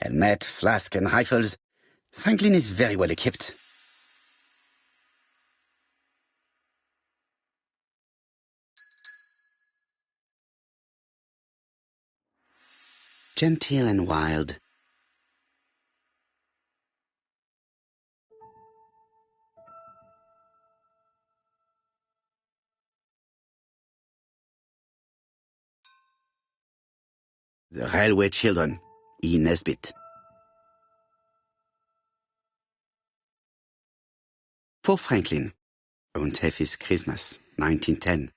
Helmet, flask, and rifles. Franklin is very well equipped. Gentle and wild. The Railway Children, E. Nesbitt. For Franklin, Und Effie's Christmas, 1910.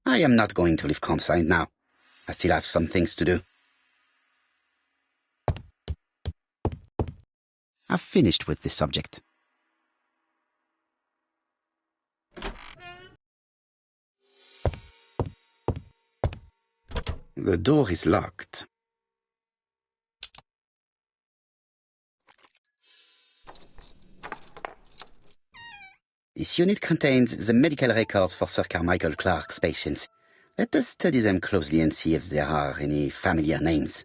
I am not going to leave campsite now. I still have some things to do. I've finished with this subject. The door is locked. This unit contains the medical records for Sir Carmichael Clark's patients. Let us study them closely and see if there are any familiar names.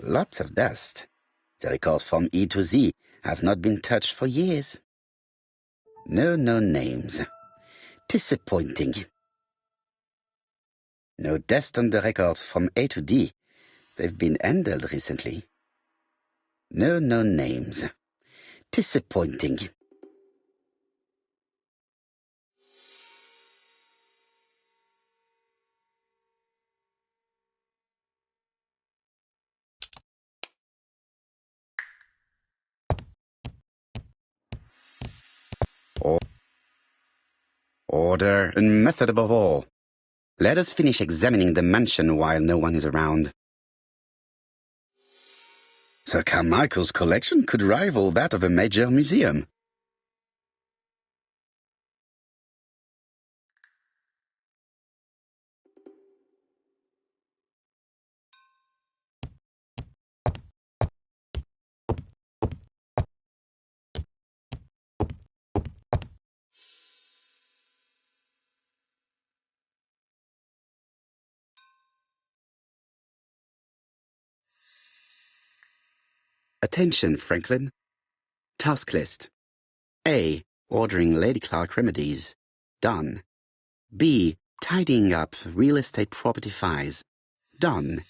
Lots of dust. The records from E to Z have not been touched for years. No known names. Disappointing. No dust on the records from A to D. They've been handled recently. No known names. Disappointing. Order and method above all. Let us finish examining the mansion while no one is around. Sir Carmichael's collection could rival that of a major museum. Attention, Franklin. Task list. A. Ordering Lady Clark remedies. Done. B. Tidying up real estate property files. Done.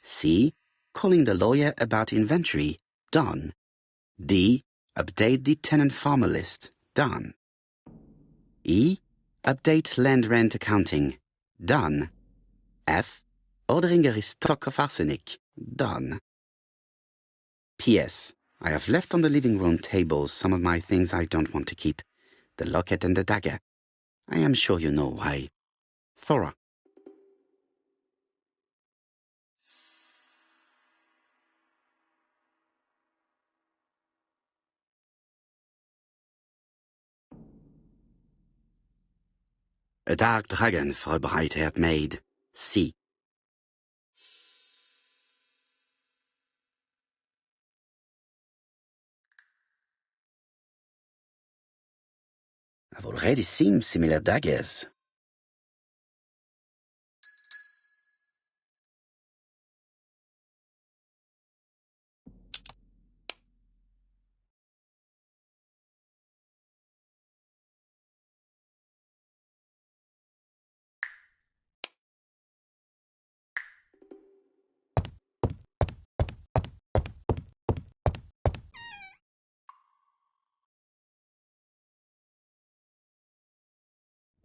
C. Calling the lawyer about inventory. Done. D. Update the tenant farmer list. Done. E. Update land rent accounting. Done. F. Ordering a restock of arsenic. Done. P.S. I have left on the living room table some of my things I don't want to keep. The locket and the dagger. I am sure you know why. Thora. A dark dragon for a bright-haired maid. C. I've already seen similar daggers.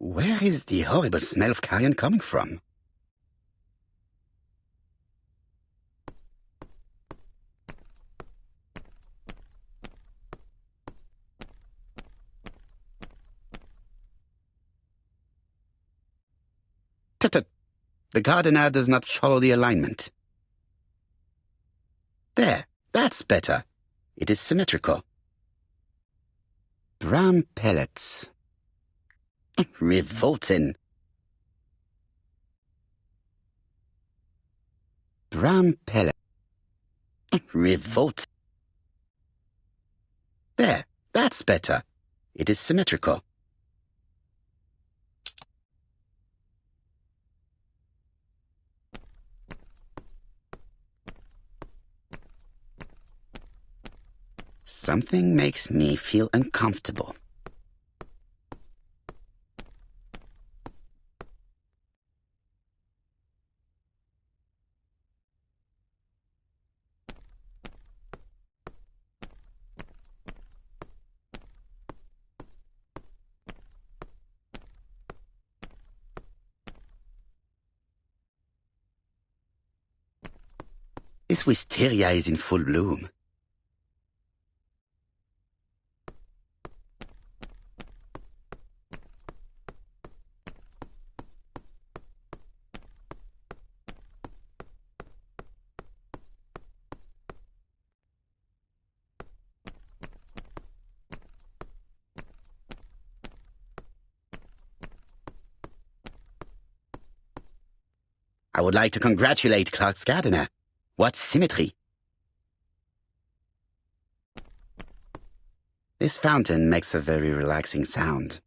Where is the horrible smell of carrion coming from? Tut-tut. The gardener does not follow the alignment. There, that's better. It is symmetrical. Brown pellets. Revolting. Brown pellet. Revolting. There, that's better. It is symmetrical. Something makes me feel uncomfortable. This wisteria is in full bloom. I would like to congratulate Clark's gardener. What symmetry! This fountain makes a very relaxing sound.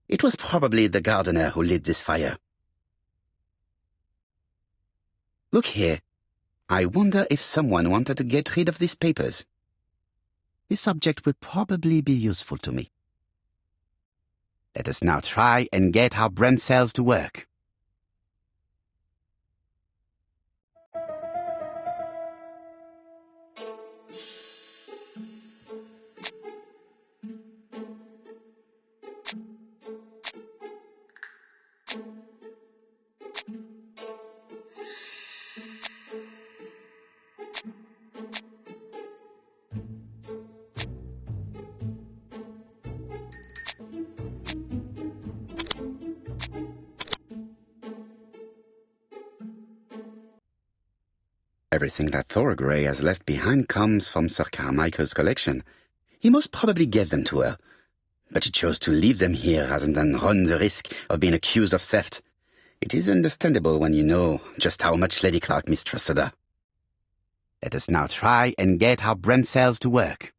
It was probably the gardener who lit this fire. Look here. I wonder if someone wanted to get rid of these papers. This object will probably be useful to me. Let us now try and get our brain cells to work. Everything that Thorogray has left behind comes from Sir Carmichael's collection. He most probably gave them to her, but she chose to leave them here rather than run the risk of being accused of theft. It is understandable when you know just how much Lady Clark mistrusted her. Let us now try and get our brain cells to work.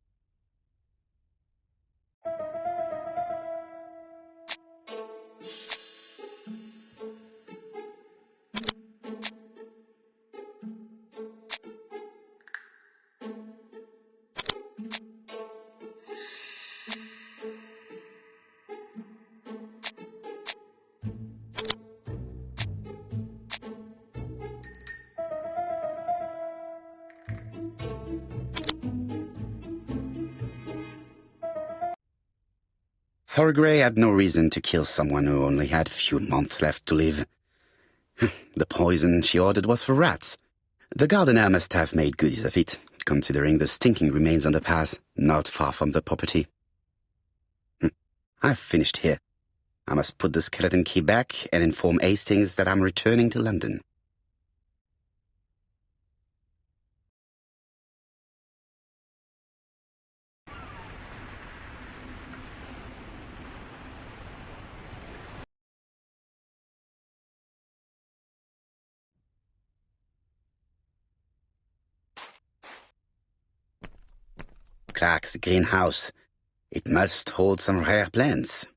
Thorogray had no reason to kill someone who only had few months left to live. The poison she ordered was for rats. The gardener must have made good use of it, considering the stinking remains on the path, not far from the property. I've finished here. I must put the skeleton key back and inform Hastings that I'm returning to London. Clark's greenhouse. It must hold some rare plants.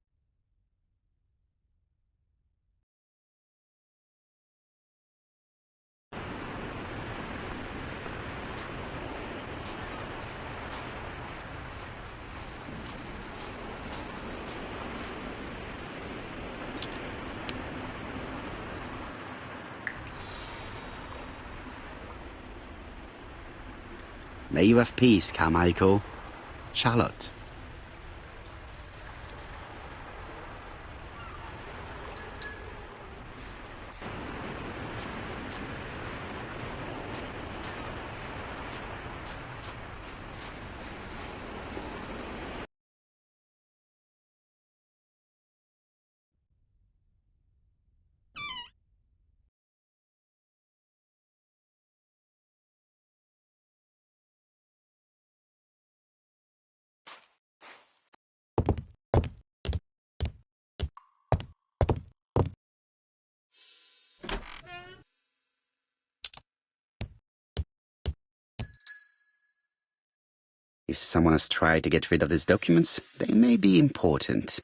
May you have peace, Carmichael. Charlotte. If someone has tried to get rid of these documents, they may be important.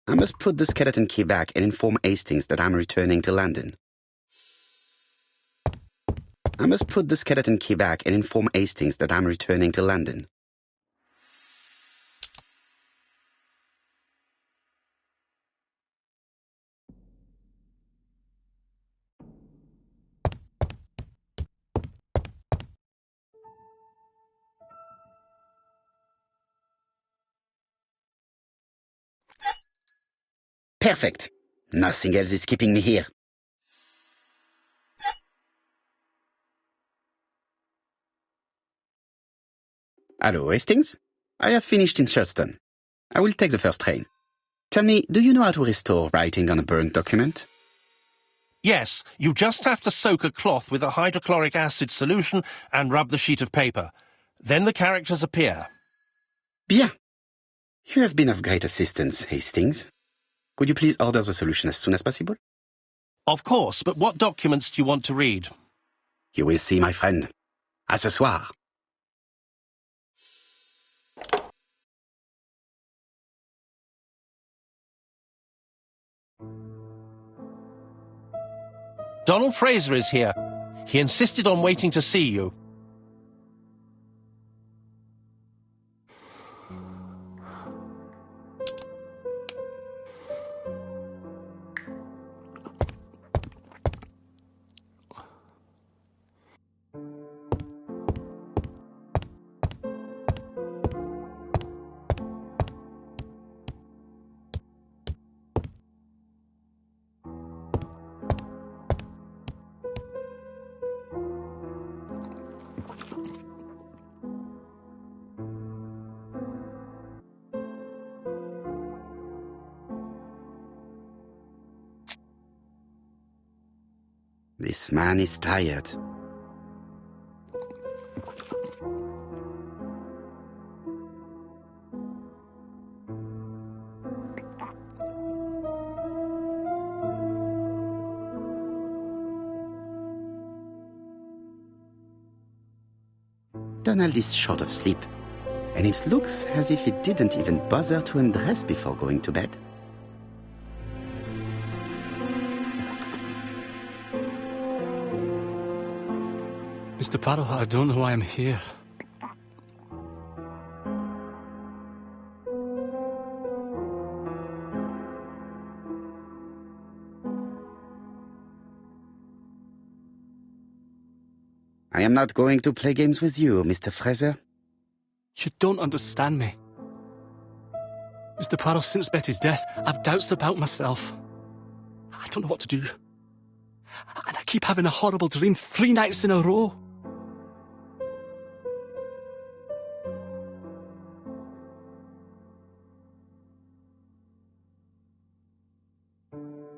I must put the skeleton key back and inform Hastings that I'm returning to London. I must put the skeleton key back and inform Hastings that I'm returning to London. Perfect. Nothing else is keeping me here. Hello, Hastings? I have finished in Sherstone. I will take the first train. Tell me, do you know how to restore writing on a burnt document? Yes, you just have to soak a cloth with a hydrochloric acid solution and rub the sheet of paper. Then the characters appear. Bien. You have been of great assistance, Hastings. Could you please order the solution as soon as possible? Of course, but what documents do you want to read? You will see, my friend. À ce soir. Donald Fraser is here. He insisted on waiting to see you. This man is tired. Donald is short of sleep, and it looks as if he didn't even bother to undress before going to bed. Mr. Poirot, I don't know why I'm here. I am not going to play games with you, Mr. Fraser. You don't understand me. Mr. Poirot, since Betty's death, I've doubts about myself. I don't know what to do. And I keep having a horrible dream 3 nights in a row.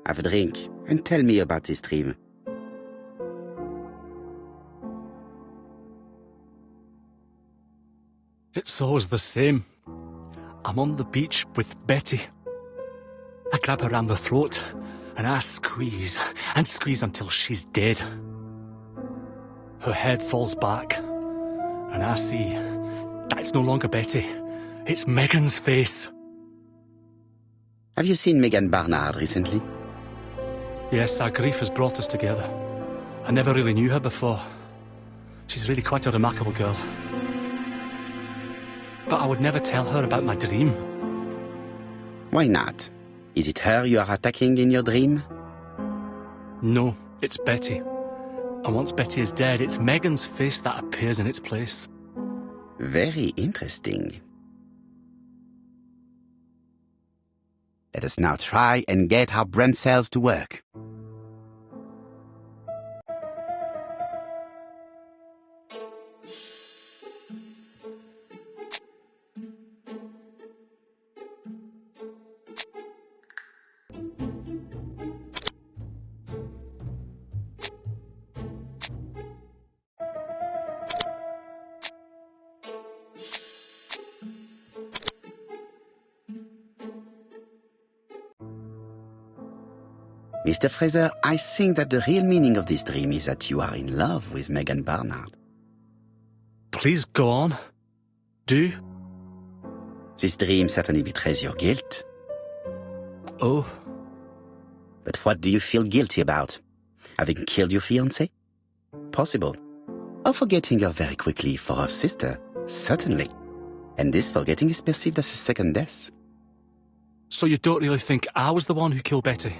Have a drink and tell me about this dream. It's always the same. I'm on the beach with Betty. I grab her around the throat and I squeeze and squeeze until she's dead. Her head falls back and I see that it's no longer Betty. It's Megan's face. Have you seen Megan Barnard recently? Yes, our grief has brought us together. I never really knew her before. She's really quite a remarkable girl. But I would never tell her about my dream. Why not? Is it her you are attacking in your dream? No, it's Betty. And once Betty is dead, it's Megan's face that appears in its place. Very interesting. Let us now try and get our brain cells to work. Mr. Fraser, I think that the real meaning of this dream is that you are in love with Megan Barnard. Please go on. Do. This dream certainly betrays your guilt. Oh. But what do you feel guilty about? Having killed your fiancé? Possible. Or forgetting her very quickly for her sister? Certainly. And this forgetting is perceived as a second death. So you don't really think I was the one who killed Betty?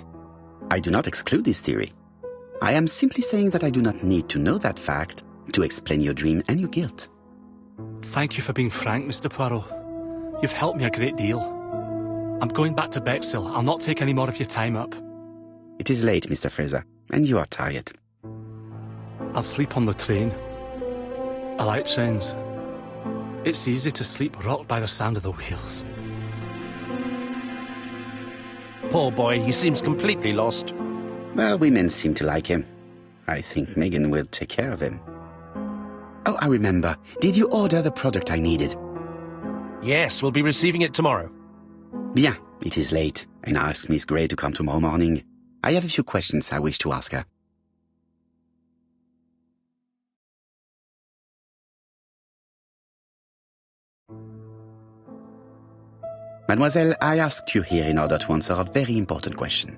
I do not exclude this theory. I am simply saying that I do not need to know that fact to explain your dream and your guilt. Thank you for being frank, Mr. Poirot. You've helped me a great deal. I'm going back to Bexhill. I'll not take any more of your time up. It is late, Mr. Fraser, and you are tired. I'll sleep on the train. I like trains. It's easy to sleep rocked by the sound of the wheels. Poor boy, he seems completely lost. Well, women seem to like him. I think Megan will take care of him. Oh, I remember. Did you order the product I needed? Yes, we'll be receiving it tomorrow. Bien, it is late, and I asked Miss Gray to come tomorrow morning. I have a few questions I wish to ask her. Mademoiselle, I asked you here in order to answer a very important question.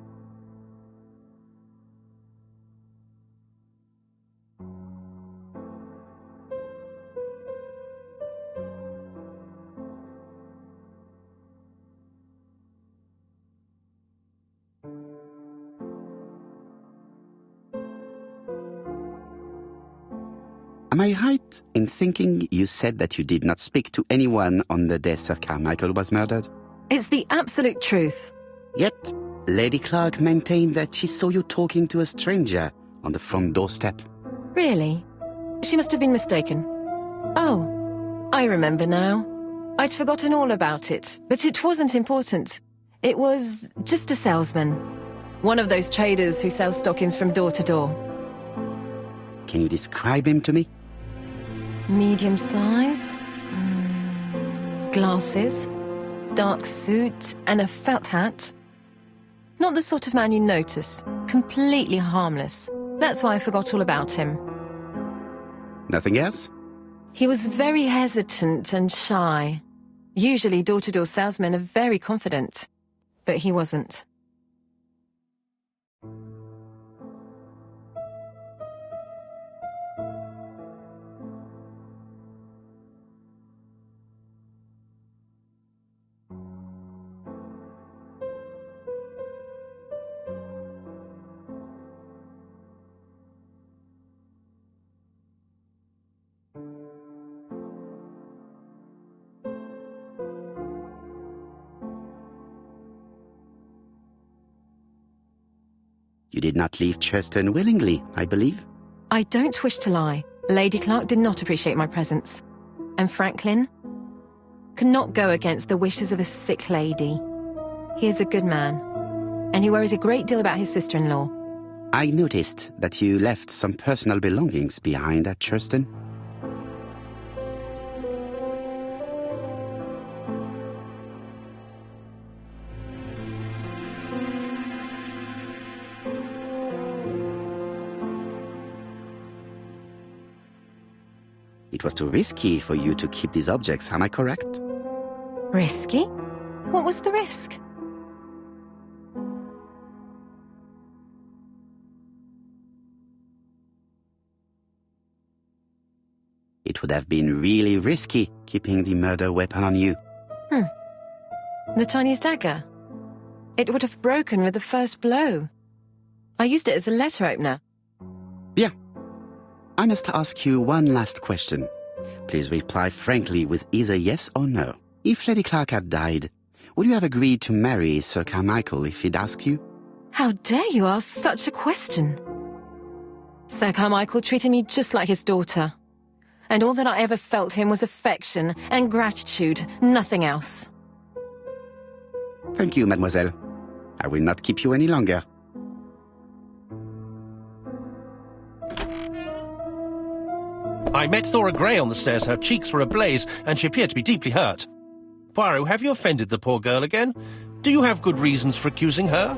Am I right in thinking you said that you did not speak to anyone on the day Sir Carmichael was murdered? It's the absolute truth. Yet, Lady Clark maintained that she saw you talking to a stranger on the front doorstep. Really? She must have been mistaken. Oh, I remember now. I'd forgotten all about it, but it wasn't important. It was just a salesman. One of those traders who sell stockings from door to door. Can you describe him to me? Medium size, glasses, dark suit, and a felt hat. Not the sort of man you notice. Completely harmless. That's why I forgot all about him. Nothing else? He was very hesitant and shy. Usually door-to-door salesmen are very confident, but he wasn't. You did not leave Churston willingly, I believe. I don't wish to lie. Lady Clark did not appreciate my presence. And Franklin could not go against the wishes of a sick lady. He is a good man, and he worries a great deal about his sister-in-law. I noticed that you left some personal belongings behind at Churston. It was too risky for you to keep these objects, am I correct? Risky? What was the risk? It would have been really risky keeping the murder weapon on you. The Chinese dagger. It would have broken with the first blow. I used it as a letter opener. Bien. I must ask you one last question. Please reply frankly with either yes or no. If Lady Clark had died, would you have agreed to marry Sir Carmichael if he'd asked you? How dare you ask such a question? Sir Carmichael treated me just like his daughter. And all that I ever felt him was affection and gratitude, nothing else. Thank you, mademoiselle. I will not keep you any longer. I met Thora Gray on the stairs. Her cheeks were ablaze, and she appeared to be deeply hurt. Poirot, have you offended the poor girl again? Do you have good reasons for accusing her?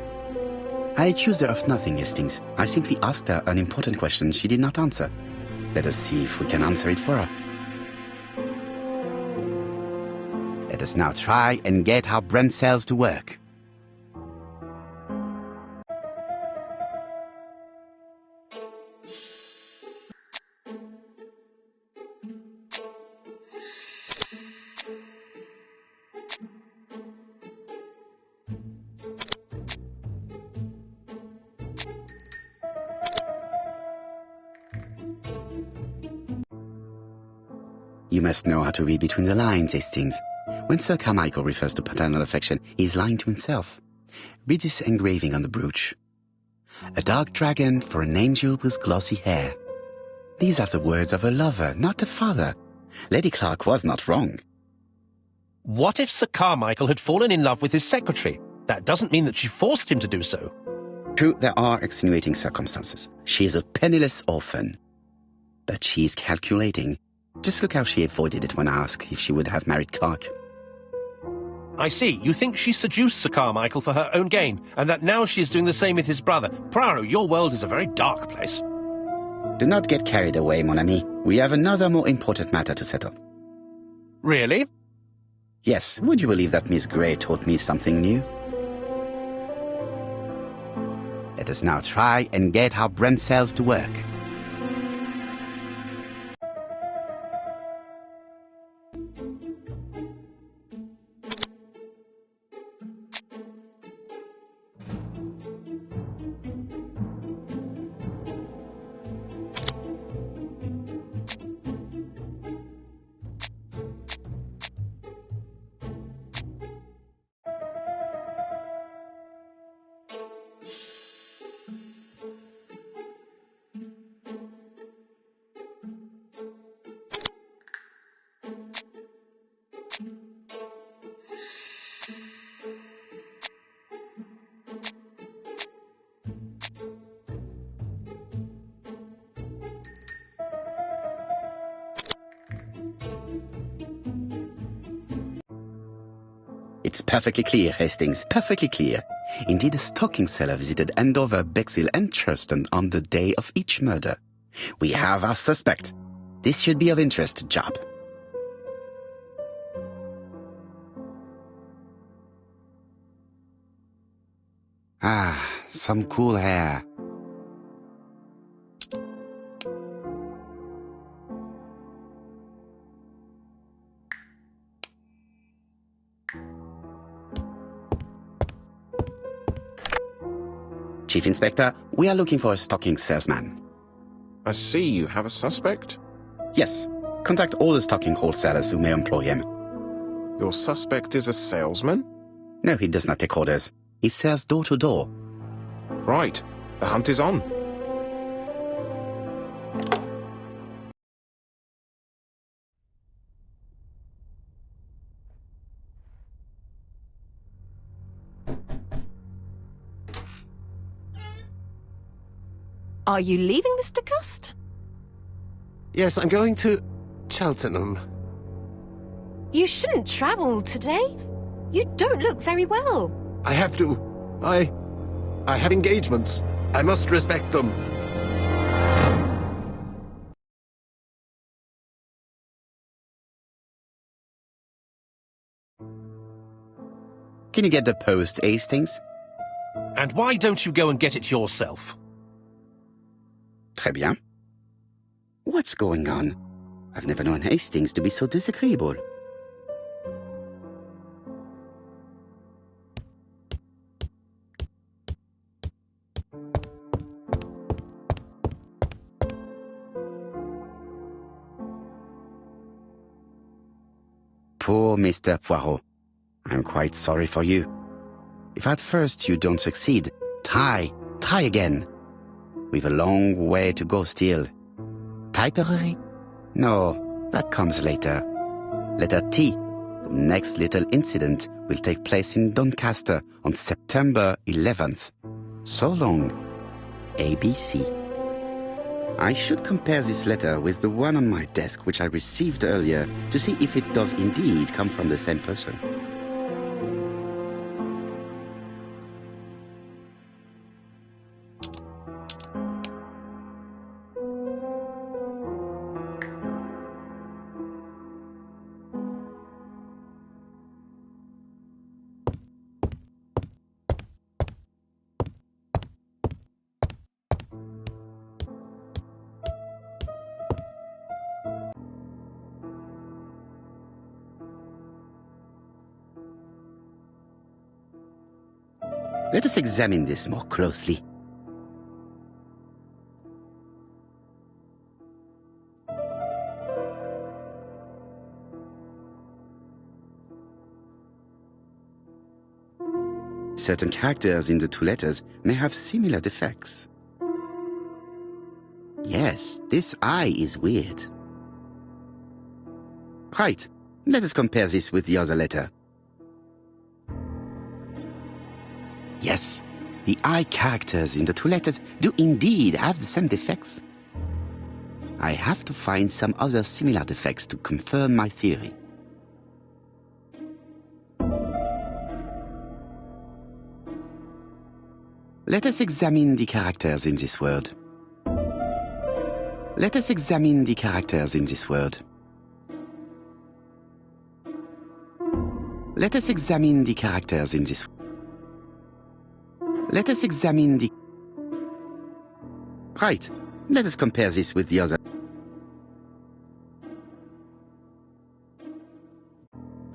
I accused her of nothing, Hastings. I simply asked her an important question she did not answer. Let us see if we can answer it for her. Let us now try and get our brain cells to work. You must know how to read between the lines, Hastings. When Sir Carmichael refers to paternal affection, he is lying to himself. Read this engraving on the brooch. A dark dragon for an angel with glossy hair. These are the words of a lover, not a father. Lady Clark was not wrong. What if Sir Carmichael had fallen in love with his secretary? That doesn't mean that she forced him to do so. True, there are extenuating circumstances. She is a penniless orphan. But she is calculating. Just look how she avoided it when asked if she would have married Clark. I see. You think she seduced Sir Carmichael for her own gain, and that now she is doing the same with his brother. Poirot, your world is a very dark place. Do not get carried away, mon ami. We have another more important matter to settle. Really? Yes, would you believe that Miss Grey taught me something new? Let us now try and get our brain cells to work. It's perfectly clear, Hastings, perfectly clear. Indeed, a stocking seller visited Andover, Bexhill and Churston on the day of each murder. We have our suspect. This should be of interest to Job. Ah, some cool hair. Chief Inspector, we are looking for a stocking salesman. I see you have a suspect. Yes. Contact all the stocking wholesalers who may employ him. Your suspect is a salesman? No, he does not take orders. He sells door to door. Right. The hunt is on. Are you leaving, Mr. Cust? Yes, I'm going to Cheltenham. You shouldn't travel today. You don't look very well. I have to. I have engagements. I must respect them. Can you get the post, Hastings? And why don't you go and get it yourself? Très bien. What's going on? I've never known Hastings to be so disagreeable. Poor Mr. Poirot. I'm quite sorry for you. If at first you don't succeed, try again. We've a long way to go still. Typery? No, that comes later. Letter T. The next little incident will take place in Doncaster on September 11th. So long. ABC. I should compare this letter with the one on my desk which I received earlier to see if it does indeed come from the same person. Let us examine this more closely. Certain characters in the two letters may have similar defects. Yes, this I is weird. Right, let us compare this with the other letter. Yes, the I characters in the two letters do indeed have the same defects. I have to find some other similar defects to confirm my theory. Let us examine the characters in this word. Let us examine the characters in this word. Let us examine the characters in this. Let us examine the. Right. Let us compare this with the other.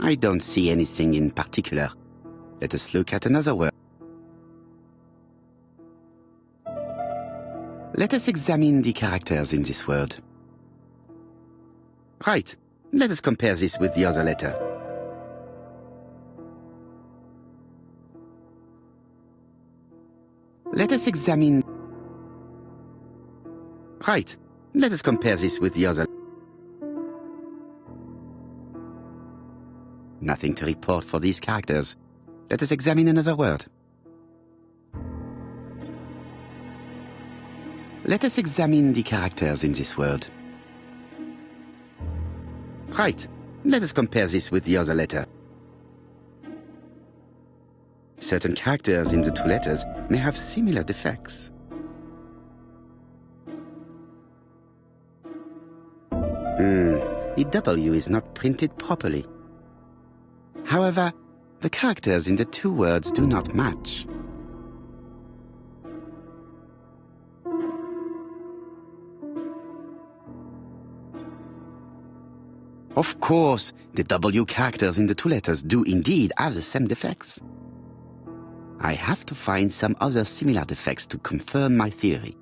I don't see anything in particular. Let us look at another word. Let us examine the characters in this word. Right. Let us compare this with the other letter. Let us examine. Right. Let us compare this with the other. Nothing to report for these characters. Let us examine another word. Let us examine the characters in this word. Right. Let us compare this with the other letter. Certain characters in the two letters may have similar defects. The W is not printed properly. However, the characters in the two words do not match. Of course, the W characters in the two letters do indeed have the same defects. I have to find some other similar defects to confirm my theory.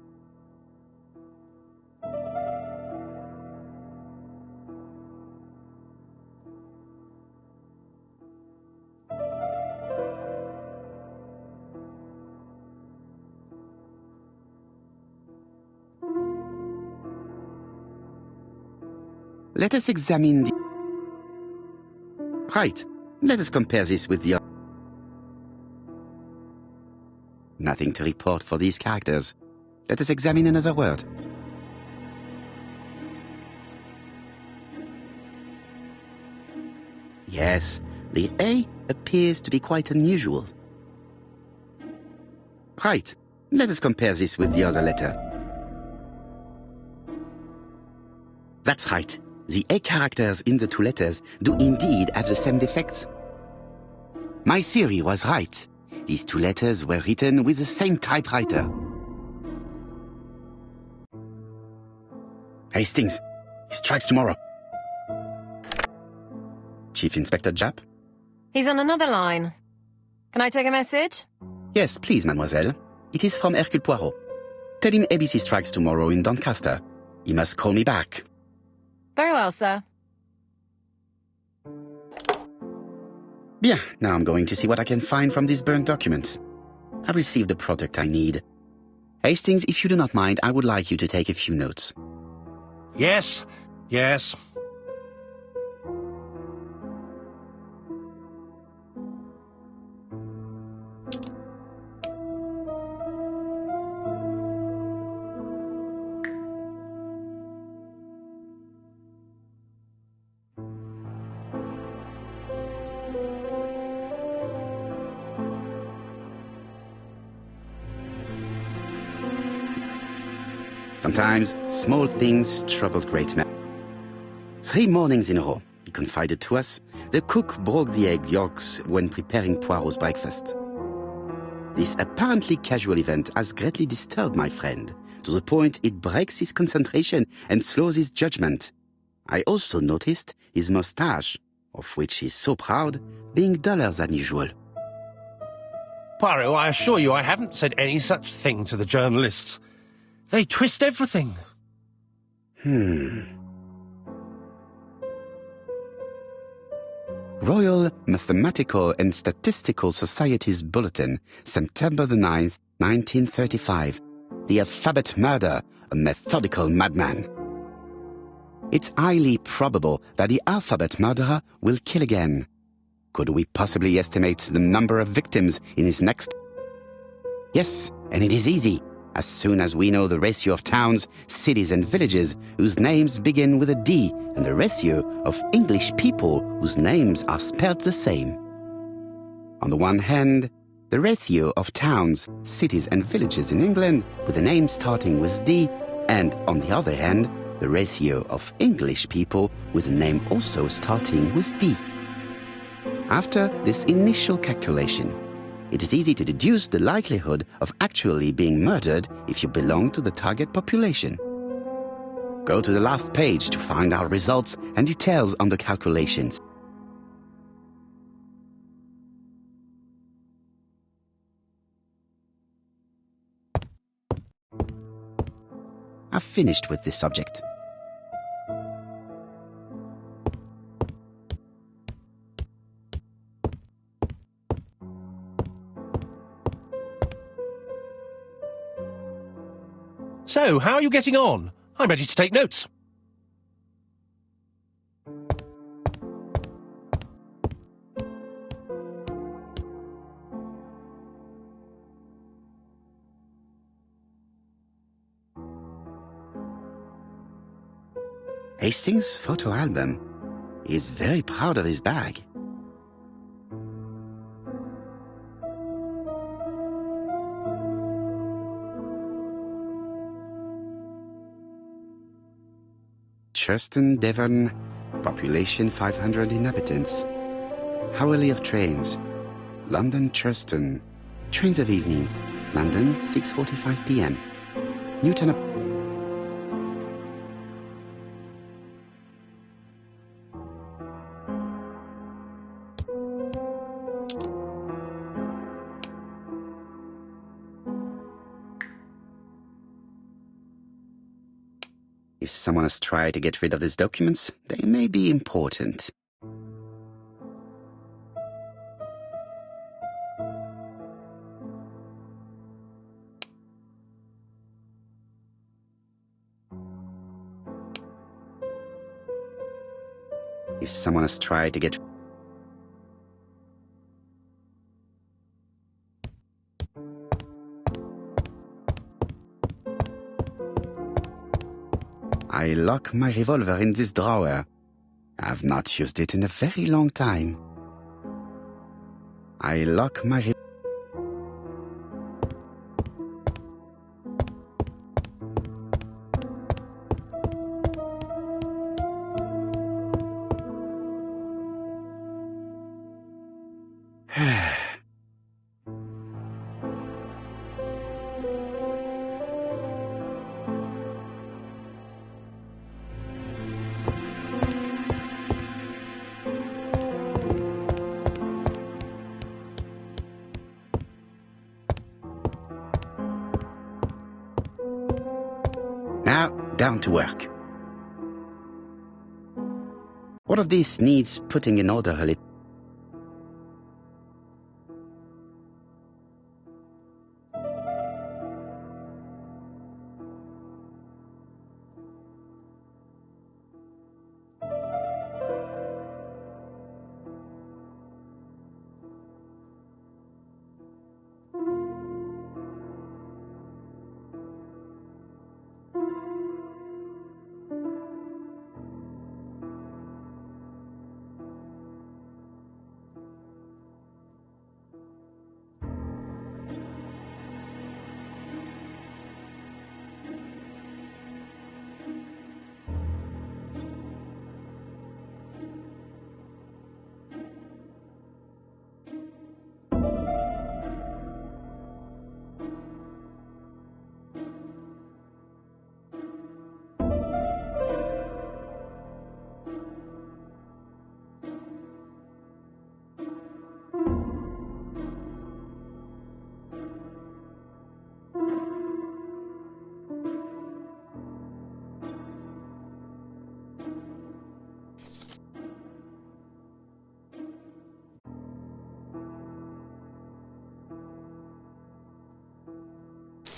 Let us examine the. Right. Let us compare this with the. Nothing to report for these characters. Let us examine another word. Yes, the A appears to be quite unusual. Right. Let us compare this with the other letter. That's right. The A characters in the two letters do indeed have the same defects. My theory was right. These two letters were written with the same typewriter. Hastings, he strikes tomorrow. Chief Inspector Japp? He's on another line. Can I take a message? Yes, please, mademoiselle. It is from Hercule Poirot. Tell him ABC strikes tomorrow in Doncaster. He must call me back. Very well, sir. Bien, now I'm going to see what I can find from these burnt documents. I've received the product I need. Hastings, if you do not mind, I would like you to take a few notes. Yes, yes. Sometimes small things trouble great men. 3 mornings in a row, he confided to us, the cook broke the egg yolks when preparing Poirot's breakfast. This apparently casual event has greatly disturbed my friend, to the point it breaks his concentration and slows his judgment. I also noticed his moustache, of which he is so proud, being duller than usual. Poirot, I assure you I haven't said any such thing to the journalists. They twist everything. Royal Mathematical and Statistical Society's Bulletin, September the 9th, 1935. The Alphabet Murder, a methodical madman. It's highly probable that the alphabet murderer will kill again. Could we possibly estimate the number of victims in his next? Yes, and it is easy. As soon as we know the ratio of towns, cities and villages whose names begin with a D and the ratio of English people whose names are spelled the same. On the one hand, the ratio of towns, cities and villages in England with a name starting with D, and on the other hand, the ratio of English people with a name also starting with D. After this initial calculation, it is easy to deduce the likelihood of actually being murdered if you belong to the target population. Go to the last page to find our results and details on the calculations. I've finished with this subject. So, how are you getting on? I'm ready to take notes. Hastings' photo album. He is very proud of his bag. Churston, Devon, population 500 inhabitants. Hourly of trains. London, Churston. Trains of evening. London, 6:45 p.m. Newton. If someone has tried to get rid of these documents, they may be important. If someone has tried to get I lock my revolver in this drawer. I've not used it in a very long time. I lock my Now, down to work. What of this needs putting in order a little?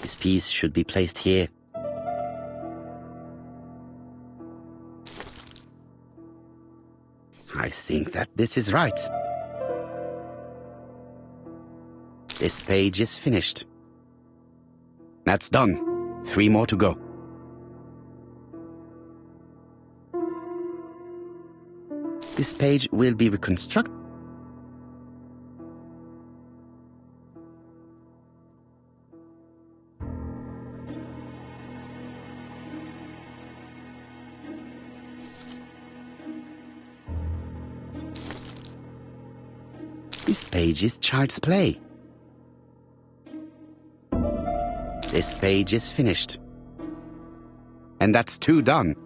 This piece should be placed here. I think that this is right. This page is finished. That's done. 3 more to go. This page will be reconstructed. This page is Child's Play. This page is finished. And that's 2 done.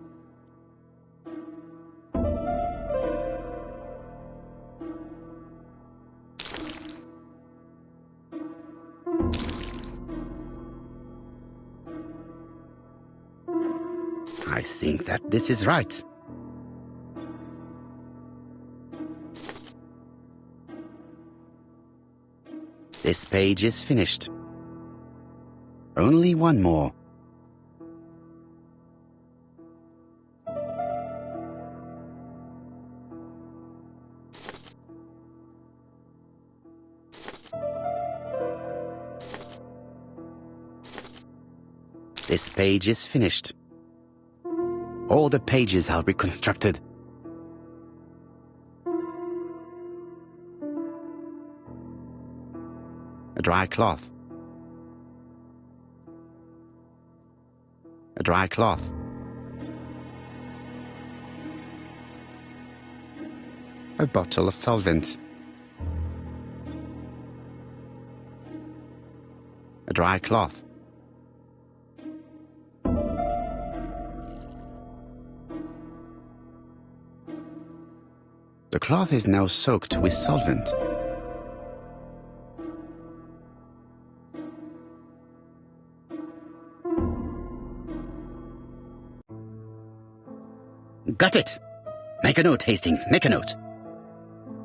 I think that this is right. This page is finished. Only 1 more. This page is finished. All the pages are reconstructed. A dry cloth. A dry cloth. A bottle of solvent. A dry cloth. The cloth is now soaked with solvent. Got it! Make a note, Hastings, make a note.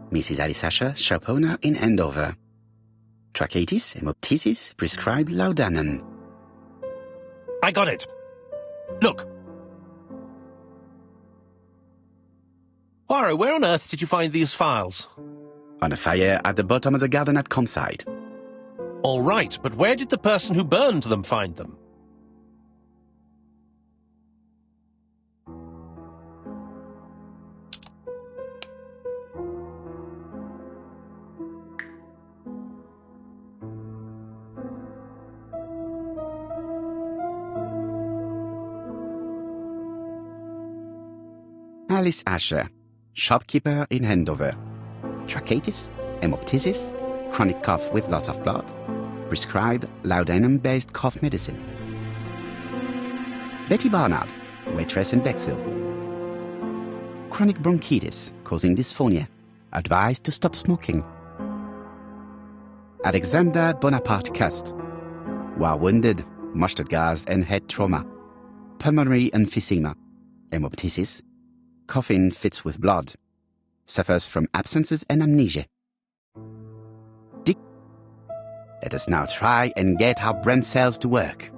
Mrs. Alisasha, shop owner in Andover. Tracheitis, hemoptysis, prescribed laudanum. I got it. Look. Poirot, where on earth did you find these files? On a fire at the bottom of the garden at Campside. All right, but where did the person who burned them find them? Alice Asher, shopkeeper in Andover. Tracheitis, hemoptysis, chronic cough with loss of blood. Prescribed laudanum-based cough medicine. Betty Barnard, waitress in Bexhill. Chronic bronchitis causing dysphonia. Advised to stop smoking. Alexander Bonaparte Cust. War wounded, mustard gas and head trauma. Pulmonary emphysema. Hemoptysis. Coughing fits with blood. Suffers from absences and amnesia. Dick. Let us now try and get our brain cells to work.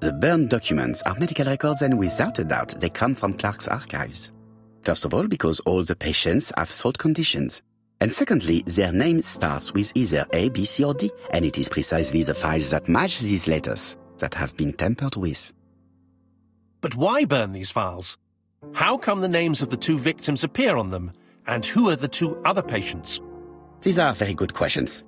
The burned documents are medical records and without a doubt they come from Clark's archives. First of all, because all the patients have throat conditions. And secondly, their name starts with either A, B, C or D, and it is precisely the files that match these letters that have been tampered with. But why burn these files? How come the names of the two victims appear on them? And who are the two other patients? These are very good questions.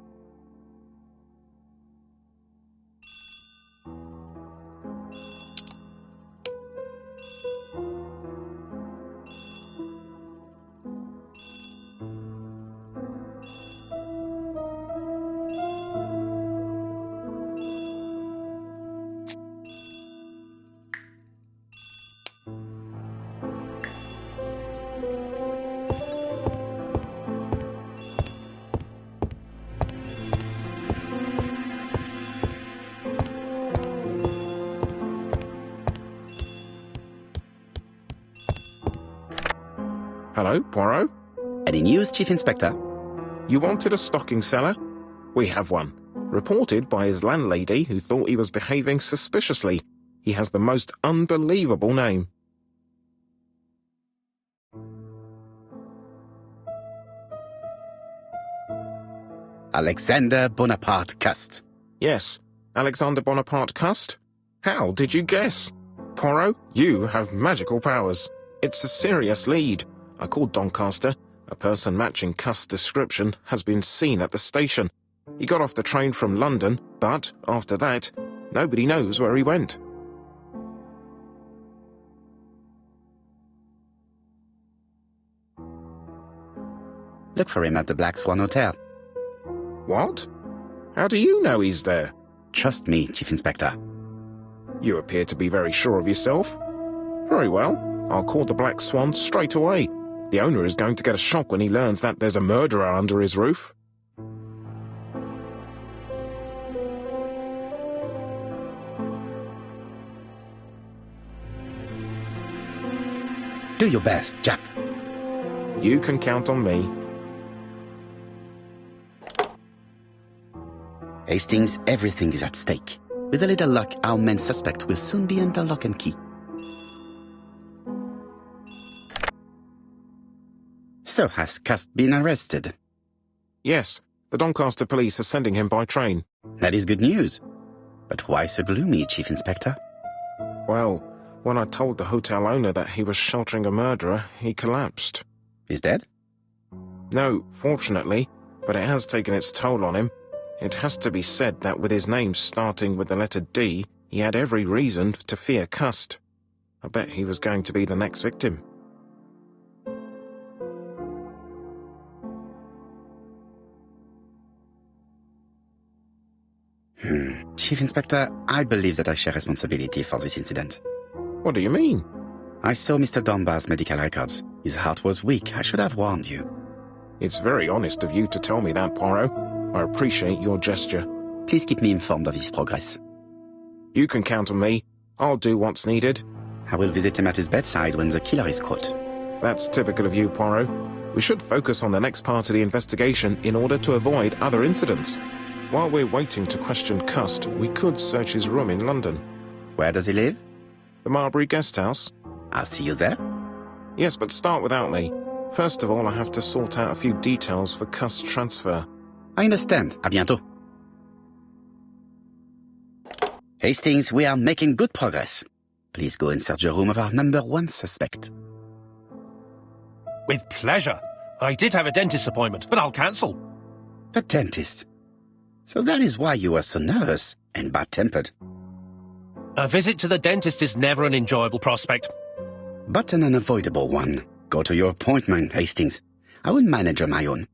Hello, Poirot? Any news, Chief Inspector? You wanted a stocking seller? We have one. Reported by his landlady who thought he was behaving suspiciously. He has the most unbelievable name. Alexander Bonaparte Cust. Yes, Alexander Bonaparte Cust? How did you guess? Poirot, you have magical powers. It's a serious lead. I called Doncaster. A person matching Cust's description has been seen at the station. He got off the train from London, but after that, nobody knows where he went. Look for him at the Black Swan Hotel. What? How do you know he's there? Trust me, Chief Inspector. You appear to be very sure of yourself. Very well. I'll call the Black Swan straight away. The owner is going to get a shock when he learns that there's a murderer under his roof. Do your best, Jap. You can count on me. Hastings, everything is at stake. With a little luck, our main suspect will soon be under lock and key. So, has Cust been arrested? Yes, the Doncaster police are sending him by train. That is good news. But why so gloomy, Chief Inspector? Well, when I told the hotel owner that he was sheltering a murderer, he collapsed. He's dead? No, fortunately, but it has taken its toll on him. It has to be said that with his name starting with the letter D, he had every reason to fear Cust. I bet he was going to be the next victim. Chief Inspector, I believe that I share responsibility for this incident. What do you mean? I saw Mr. Dunbar's medical records. His heart was weak. I should have warned you. It's very honest of you to tell me that, Poirot. I appreciate your gesture. Please keep me informed of his progress. You can count on me. I'll do what's needed. I will visit him at his bedside when the killer is caught. That's typical of you, Poirot. We should focus on the next part of the investigation in order to avoid other incidents. While we're waiting to question Cust, we could search his room in London. Where does he live? The Marbury Guest House. I'll see you there. Yes, but start without me. First of all, I have to sort out a few details for Cust's transfer. I understand. À bientôt. Hastings, we are making good progress. Please go and search the room of our number one suspect. With pleasure. I did have a dentist appointment, but I'll cancel. The dentist. So that is why you were so nervous and bad-tempered. A visit to the dentist is never an enjoyable prospect. But an unavoidable one. Go to your appointment, Hastings. I will manage on my own.